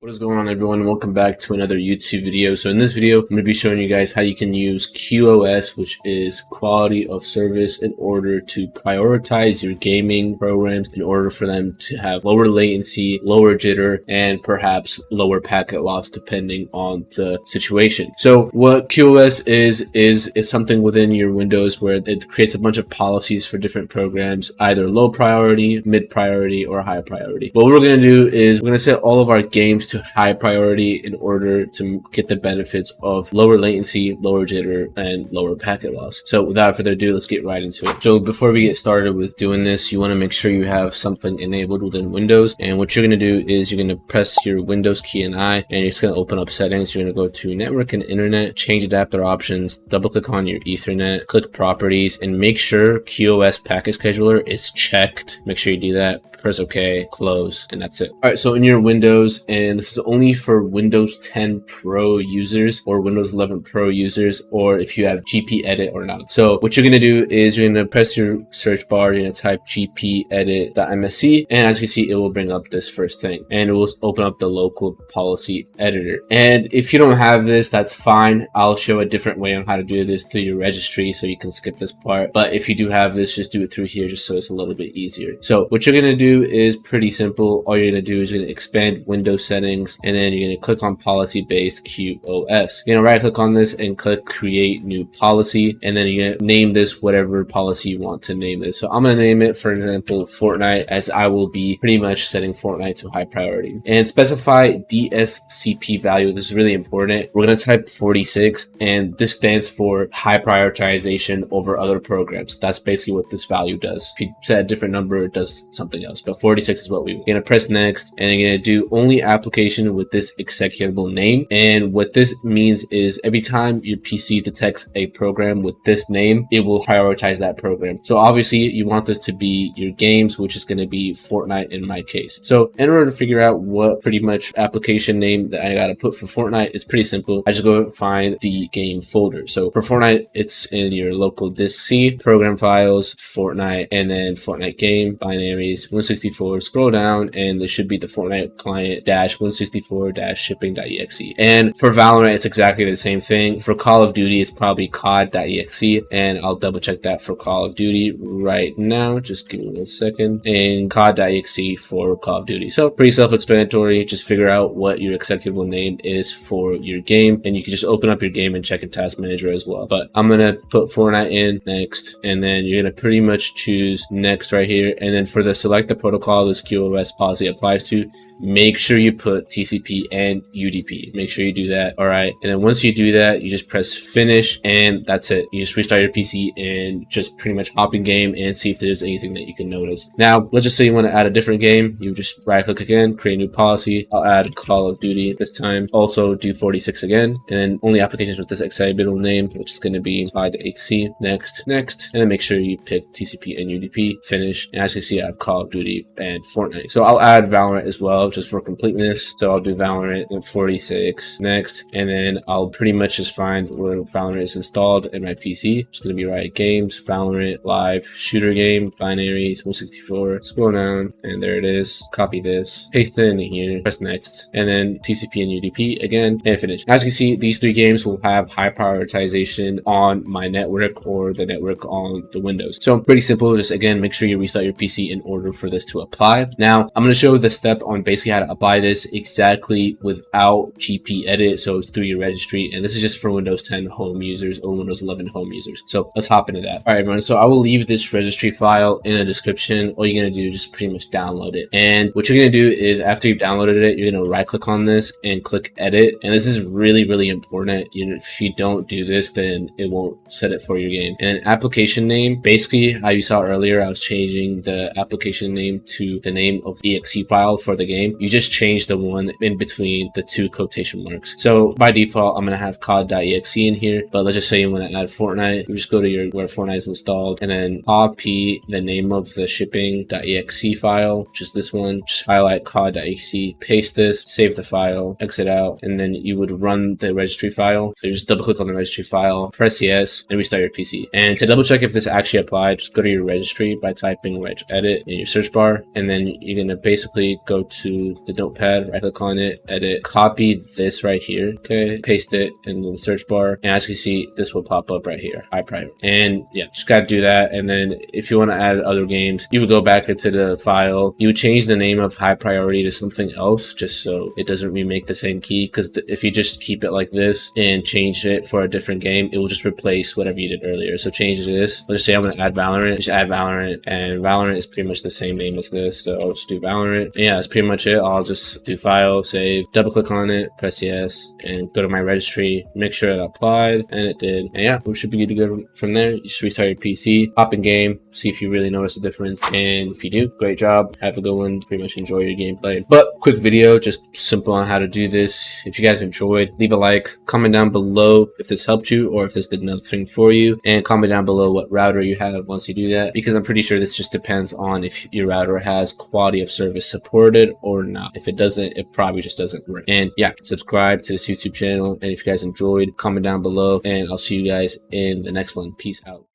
What is going on, everyone? Welcome back to another YouTube video. So in this video, I'm going to be showing you guys how you can use QoS, which is quality of service, in order to prioritize your gaming programs in order for them to have lower latency, lower jitter, and perhaps lower packet loss depending on the situation. So what QoS is something within your Windows where it creates a bunch of policies for different programs, either low priority, mid priority, or high priority. What we're going to do is we're going to set all of our games to high priority in order to get the benefits of lower latency, lower jitter, and lower packet loss. So without further ado, let's get right into it. So before we get started with doing this, you want to make sure you have something enabled within Windows. And what you're going to do is you're going to press your Windows key and I, and it's going to open up settings. You're going to go to network and internet, change adapter options, double click on your Ethernet, click properties, and make sure QoS packet scheduler is checked. Make sure you do that. Press OK, close, and that's it. All right, so in your Windows, and this is only for Windows 10 Pro users or Windows 11 Pro users, or if you have GP Edit or not. So what you're going to do is you're going to press your search bar, you're going to type gpedit.msc, and as you see, it will bring up this first thing, and it will open up the local policy editor. And if you don't have this, that's fine. I'll show a different way on how to do this through your registry, so you can skip this part. But if you do have this, just do it through here, just so it's a little bit easier. So what you're going to do is pretty simple. All you're going to do is you're going to expand Windows settings, and then you're going to click on policy based QoS. You're going to right click on this and click create new policy, and then you're going to name this whatever policy you want to name this. So I'm going to name it, for example, Fortnite, as I will be pretty much setting Fortnite to high priority, and specify DSCP value. This is really important. We're going to type 46, and this stands for high prioritization over other programs. That's basically what this value does. If you set a different number, it does something else, but 46 is what we want. You're going to press next, and you're going to do only application with this executable name. And what this means is every time your PC detects a program with this name, it will prioritize that program. So obviously you want this to be your games, which is going to be Fortnite in my case. So in order to figure out what pretty much application name that I got to put for Fortnite, it's pretty simple. I just go find the game folder. So for Fortnite, it's in your local disk C, program files, Fortnite, and then Fortnite game, binaries, 164, scroll down, and there should be the Fortnite client -164-shipping.exe. And for Valorant, it's exactly the same thing. For Call of Duty, it's probably cod.exe, and I'll double check that for Call of Duty right now. Just give me 1 second. And cod.exe for Call of Duty. So pretty self-explanatory. Just figure out what your executable name is for your game, and you can just open up your game and check in Task Manager as well. But I'm gonna put Fortnite in next, and then you're gonna pretty much choose next right here, and then for the select the protocol this QoS policy applies to, make sure you put TCP and UDP. Make sure you do that. All right. And then once you do that, you just press finish, and that's it. You just restart your PC and just pretty much hop in game and see if there's anything that you can notice. Now, let's just say you want to add a different game. You just right click again, create a new policy. I'll add Call of Duty this time. Also do 46 again, and then only applications with this executable name, which is going to be cod.exe. Next, and then make sure you pick TCP and UDP, finish. And as you can see, I have Call of Duty and Fortnite. So I'll add Valorant as well, just for completeness. So I'll do Valorant and 46 next, and then I'll pretty much just find where Valorant is installed in my PC. It's going to be Riot Games, Valorant live shooter game, binaries, 164, scroll down, and there it is. Copy this, paste it in here, press next, and then TCP and UDP again, and finish. As you can see, these three games will have high prioritization on my network or the network on the Windows. So pretty simple. Just again, make sure you restart your PC in order for this to apply. Now I'm going to show the step on basically how to apply this exactly without GP Edit, so through your registry. And this is just for Windows 10 home users or Windows 11 home users. So let's hop into that. All right, everyone. So I will leave this registry file in the description. All you're going to do is just pretty much download it. And what you're going to do is after you've downloaded it, you're going to right click on this and click edit. And this is really, really important. If you don't do this, then it won't set it for your game. And application name, basically how you saw earlier, I was changing the application name to the name of the exe file for the game. You just change the one in between the two quotation marks. So by default, I'm going to have cod.exe in here, but let's just say you want to add Fortnite. You just go to where Fortnite is installed, and then copy the name of the shipping.exe file, which is this one. Just highlight cod.exe, paste this, save the file, exit out, and then you would run the registry file. So you just double click on the registry file, press yes, and restart your PC. And to double check if this actually applied, just go to your registry by typing regedit in your search bar, and then you're going to basically go to the notepad right click on it, edit, copy this right here, okay, paste it in the search bar, and as you can see, this will pop up right here, high priority. And yeah, just gotta do that. And then if you want to add other games, you would go back into the file, you would change the name of high priority to something else, just so it doesn't remake the same key, because if you just keep it like this and change it for a different game, it will just replace whatever you did earlier. So change this. Let's just say I'm going to add Valorant, just add Valorant, and Valorant is pretty much the same name as this, so I'll just do Valorant. And yeah, that's pretty much it. I'll just do file, save, double click on it, press yes, and go to my registry, make sure it applied, and it did. And yeah, we should be good to go from there. You just restart your PC, hop in game, see if you really notice a difference, and if you do, great job, have a good one, pretty much enjoy your gameplay. But quick video, just simple on how to do this. If you guys enjoyed, leave a like, comment down below if this helped you or if this did nothing for you, and comment down below what router you have once you do that, because I'm pretty sure this just depends on if your router has quality of service supported or not. If it doesn't, it probably just doesn't work. And yeah, subscribe to this YouTube channel, and if you guys enjoyed, comment down below, and I'll see you guys in the next one. Peace out.